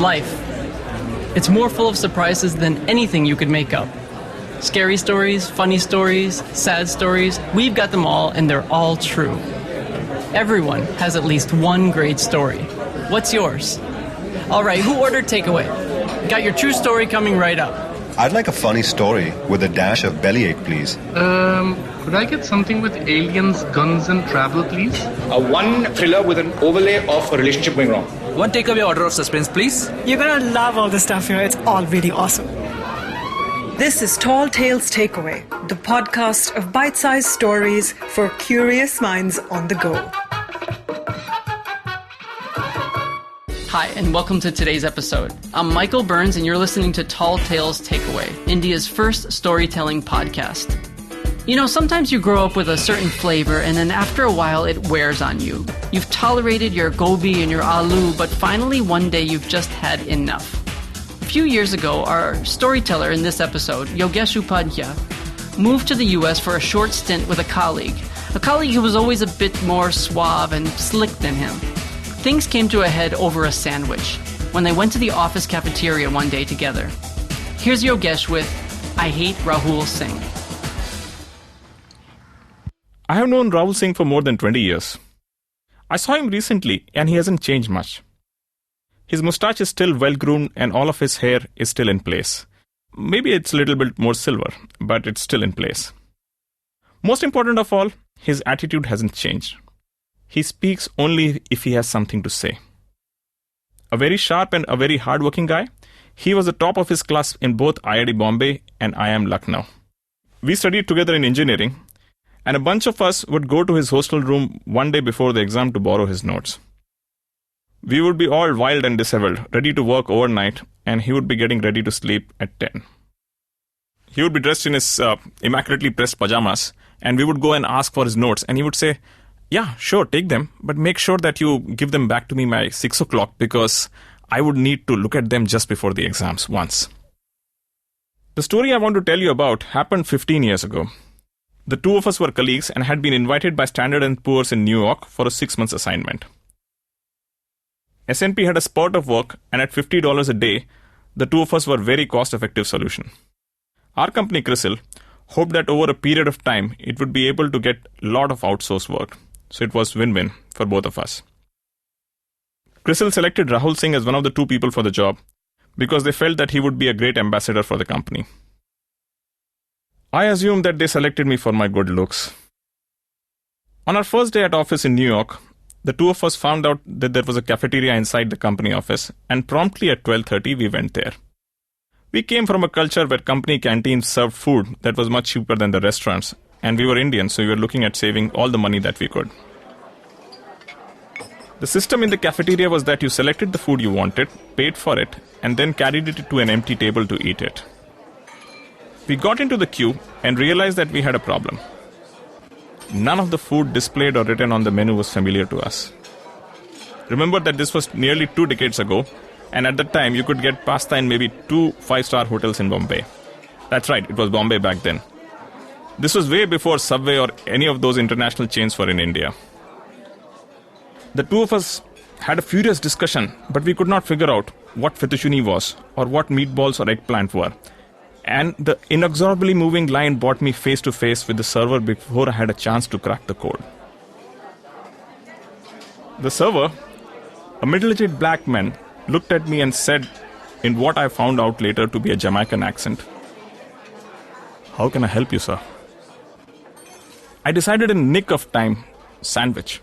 Life. It's more full of surprises than anything you could make up. Scary stories, funny stories, sad stories, we've got them all, and they're all true. Everyone has at least one great story. What's yours? All right, who ordered takeaway? Got your true story coming right up. I'd like a funny story with a dash of bellyache, please. Could I get something with aliens, guns, and travel, please? One thriller with an overlay of a relationship going wrong. One takeaway order of suspense, please. You're gonna love all the stuff here. It's all really awesome. This is Tall Tales Takeaway, the podcast of bite-sized stories for curious minds on the go. Hi, and welcome to today's episode. I'm Michael Burns, and you're listening to Tall Tales Takeaway, India's first storytelling podcast. You know, sometimes you grow up with a certain flavor, and then after a while it wears on you. You've tolerated your gobi and your aloo, but finally one day you've just had enough. A few years ago, our storyteller in this episode, Yogesh Upadhyaya, moved to the US for a short stint with a colleague who was always a bit more suave and slick than him. Things came to a head over a sandwich when they went to the office cafeteria one day together. Here's Yogesh with I Hate Rahul Singh. I have known Rahul Singh for more than 20 years. I saw him recently and he hasn't changed much. His moustache is still well groomed and all of his hair is still in place. Maybe it's a little bit more silver, but it's still in place. Most important of all, his attitude hasn't changed. He speaks only if he has something to say. A very sharp and a very hardworking guy, he was the top of his class in both IIT Bombay and IIM Lucknow. We studied together in engineering, and a bunch of us would go to his hostel room one day before the exam to borrow his notes. We would be all wild and disheveled, ready to work overnight, and he would be getting ready to sleep at 10. He would be dressed in his immaculately pressed pajamas, and we would go and ask for his notes, and he would say, "Yeah, sure, take them, but make sure that you give them back to me by 6 o'clock because I would need to look at them just before the exams once." The story I want to tell you about happened 15 years ago. The two of us were colleagues and had been invited by Standard & Poor's in New York for a 6-month assignment. S&P had a spurt of work, and at $50 a day, the two of us were a very cost-effective solution. Our company, CRISIL, hoped that over a period of time, it would be able to get a lot of outsourced work. So it was win-win for both of us. CRISIL selected Rahul Singh as one of the two people for the job because they felt that he would be a great ambassador for the company. I assumed that they selected me for my good looks. On our first day at office in New York, the two of us found out that there was a cafeteria inside the company office, and promptly at 12:30 we went there. We came from a culture where company canteens served food that was much cheaper than the restaurants, and we were Indian, so we were looking at saving all the money that we could. The system in the cafeteria was that you selected the food you wanted, paid for it, and then carried it to an empty table to eat it. We got into the queue and realized that we had a problem. None of the food displayed or written on the menu was familiar to us. Remember that this was nearly 2 decades ago, and at that time you could get pasta in maybe 2 5-star hotels in Bombay. That's right, it was Bombay back then. This was way before Subway or any of those international chains were in India. The two of us had a furious discussion, but we could not figure out what fettuccine was or what meatballs or eggplant were. And the inexorably moving line brought me face to face with the server before I had a chance to crack the code. The server, a middle-aged black man, looked at me and said, in what I found out later to be a Jamaican accent, "How can I help you, sir?" I decided in the nick of time, sandwich.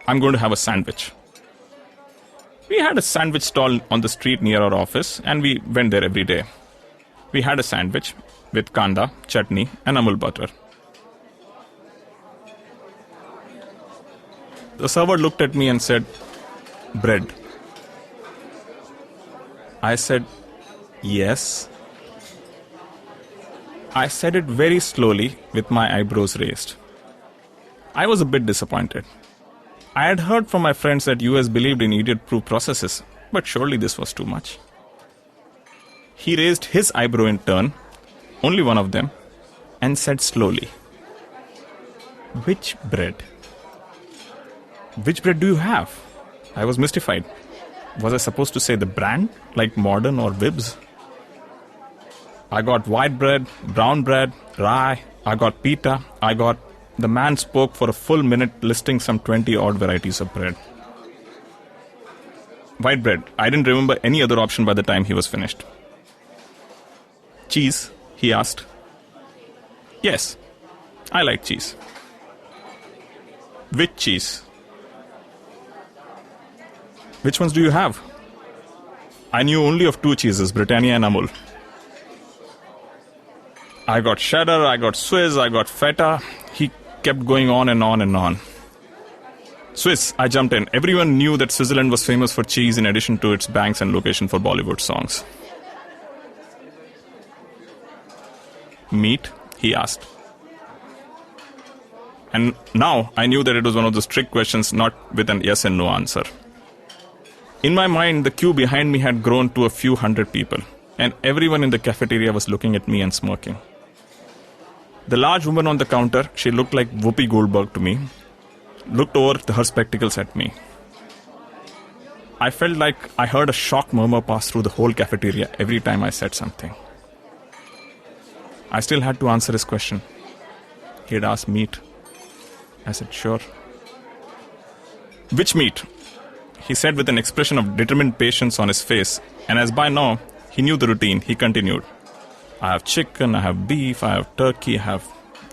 I'm going to have a sandwich. We had a sandwich stall on the street near our office, and we went there every day. We had a sandwich with kanda, chutney, and amul butter. The server looked at me and said, "Bread." I said, "Yes." I said it very slowly with my eyebrows raised. I was a bit disappointed. I had heard from my friends that US believed in idiot-proof processes, but surely this was too much. He raised his eyebrow in turn, only one of them, and said slowly, "Which bread?" "Which bread do you have?" I was mystified. Was I supposed to say the brand, like Modern or Bibs? I got white bread, brown bread, rye. I got pita. The man spoke for a full minute listing some 20 odd varieties of bread. White bread. I didn't remember any other option by the time he was finished. Cheese, he asked. Yes, I like cheese. Which cheese? Which ones do you have? I knew only of 2 cheeses, Britannia and Amul. I got cheddar, I got Swiss, I got feta. He kept going on and on and on. Swiss, I jumped in. Everyone knew that Switzerland was famous for cheese in addition to its banks and location for Bollywood songs. Meat? He asked. And now I knew that it was one of those trick questions, not with an yes and no answer. In my mind, the queue behind me had grown to a few hundred people, and everyone in the cafeteria was looking at me and smirking. The large woman on the counter, she looked like Whoopi Goldberg to me, looked over her spectacles at me. I felt like I heard a shocked murmur pass through the whole cafeteria every time I said something. I still had to answer his question. He had asked meat. I said, sure. Which meat? He said with an expression of determined patience on his face, and as by now he knew the routine, he continued. I have chicken, I have beef, I have turkey, I have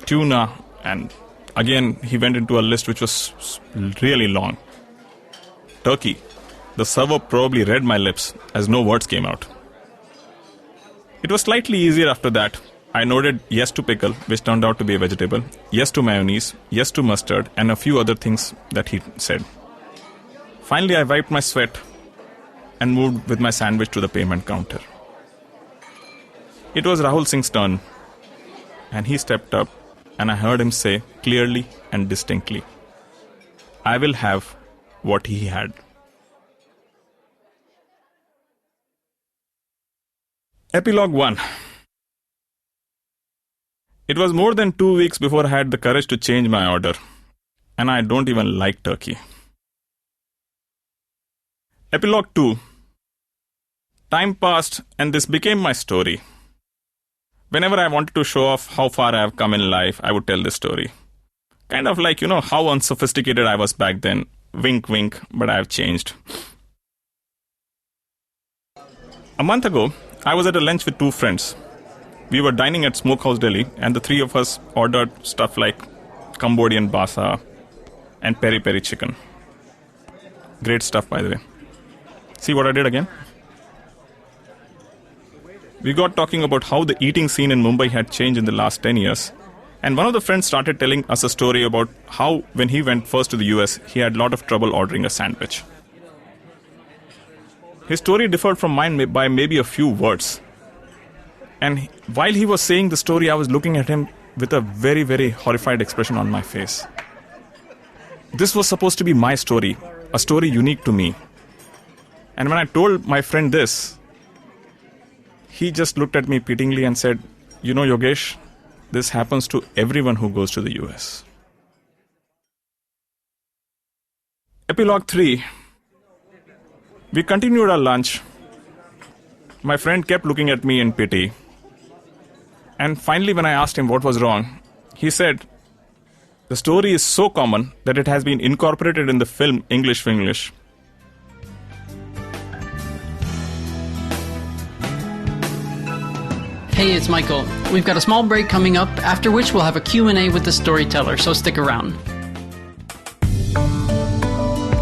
tuna, and again he went into a list which was really long. Turkey. The server probably read my lips as no words came out. It was slightly easier after that. I nodded yes to pickle, which turned out to be a vegetable, yes to mayonnaise, yes to mustard, and a few other things that he said. Finally, I wiped my sweat and moved with my sandwich to the payment counter. It was Rahul Singh's turn, and he stepped up, and I heard him say clearly and distinctly, I will have what he had. Epilogue 1. It was more than 2 weeks before I had the courage to change my order, and I don't even like turkey. Epilogue 2. Time passed, and this became my story. Whenever I wanted to show off how far I have come in life, I would tell this story. Kind of like, how unsophisticated I was back then. Wink, wink, but I have changed. A month ago, I was at a lunch with 2 friends. We were dining at Smokehouse Delhi, and the 3 of us ordered stuff like Cambodian basa and peri-peri chicken. Great stuff, by the way. See what I did again? We got talking about how the eating scene in Mumbai had changed in the last 10 years. And one of the friends started telling us a story about how, when he went first to the US, he had a lot of trouble ordering a sandwich. His story differed from mine by maybe a few words. And while he was saying the story, I was looking at him with a very, very horrified expression on my face. This was supposed to be my story, a story unique to me. And when I told my friend this, he just looked at me pityingly and said, Yogesh, this happens to everyone who goes to the US. Epilogue 3. We continued our lunch. My friend kept looking at me in pity. And finally, when I asked him what was wrong, he said, the story is so common that it has been incorporated in the film English for English. Hey, it's Michael. We've got a small break coming up, after which we'll have a Q&A with the storyteller, so stick around.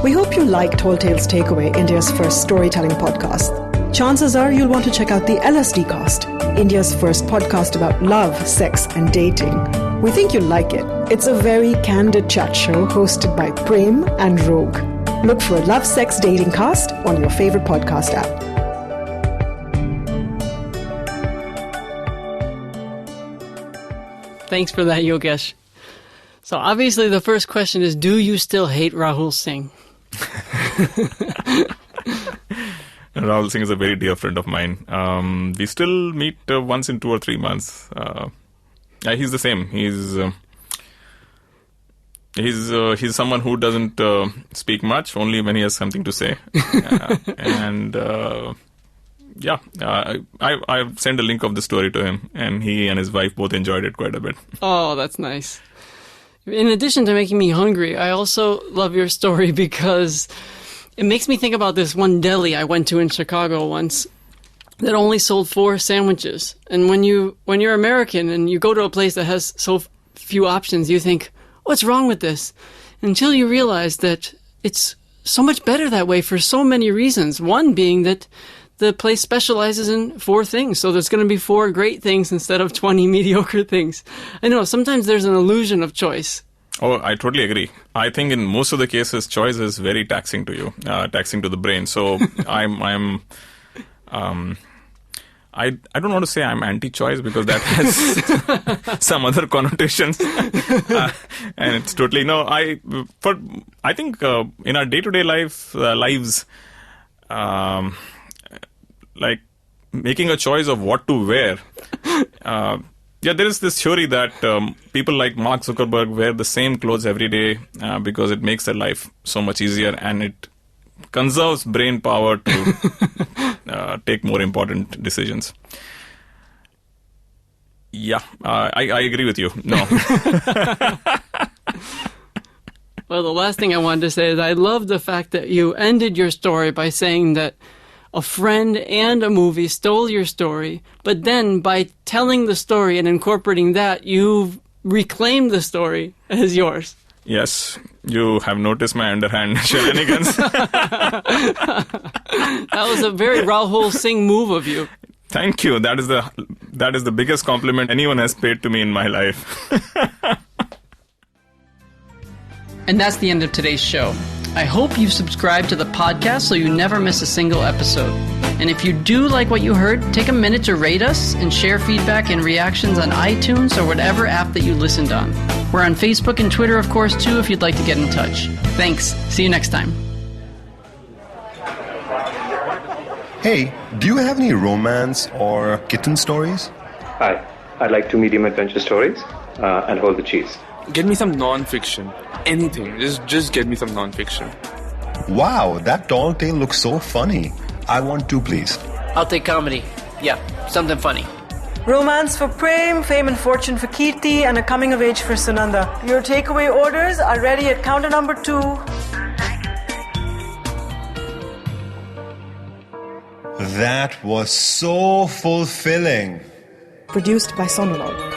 We hope you like Tall Tales Takeaway, India's first storytelling podcast. Chances are you'll want to check out the LSD Cast, India's first podcast about love, sex, and dating. We think you'll like it. It's a very candid chat show hosted by Prem and Rogue. Look for Love, Sex, Dating Cast on your favorite podcast app. Thanks for that, Yogesh. So obviously the first question is, do you still hate Rahul Singh? Rahul Singh is a very dear friend of mine. We still meet once in 2 or 3 months. He's the same. He's someone who doesn't speak much, only when he has something to say. I've sent a link of the story to him, and he and his wife both enjoyed it quite a bit. Oh, that's nice. In addition to making me hungry, I also love your story because it makes me think about this one deli I went to in Chicago once that only sold 4 sandwiches. And when you're American and you go to a place that has so few options, you think, what's wrong with this? Until you realize that it's so much better that way for so many reasons. One being that the place specializes in 4 things. So there's going to be 4 great things instead of 20 mediocre things. I know, sometimes there's an illusion of choice. Oh, I totally agree. I think in most of the cases, choice is very taxing to you, taxing to the brain. So I don't want to say I'm anti-choice because that has some other connotations, and it's totally no. I think in our day-to-day lives, like making a choice of what to wear. There is this theory that people like Mark Zuckerberg wear the same clothes every day because it makes their life so much easier and it conserves brain power to take more important decisions. Yeah, I agree with you. No. Well, the last thing I wanted to say is I love the fact that you ended your story by saying that a friend and a movie stole your story, but then by telling the story and incorporating that, you've reclaimed the story as yours. Yes, you have noticed my underhand shenanigans. That was a very Rahul Singh move of you. Thank you. That is the biggest compliment anyone has paid to me in my life. And that's the end of today's show. I hope you've subscribed to the podcast so you never miss a single episode. And if you do like what you heard, take a minute to rate us and share feedback and reactions on iTunes or whatever app that you listened on. We're on Facebook and Twitter, of course, too, if you'd like to get in touch. Thanks. See you next time. Hey, do you have any romance or kitten stories? Hi, I'd like 2 medium adventure stories and hold the cheese. Get me some non-fiction. Anything. Just get me some non-fiction. Wow, that tall tale looks so funny. I want 2, please. I'll take comedy. Yeah, something funny. Romance for Prem, Fame and Fortune for Kirti, and a coming of age for Sunanda. Your takeaway orders are ready at counter number 2. That was so fulfilling. Produced by Sonalog.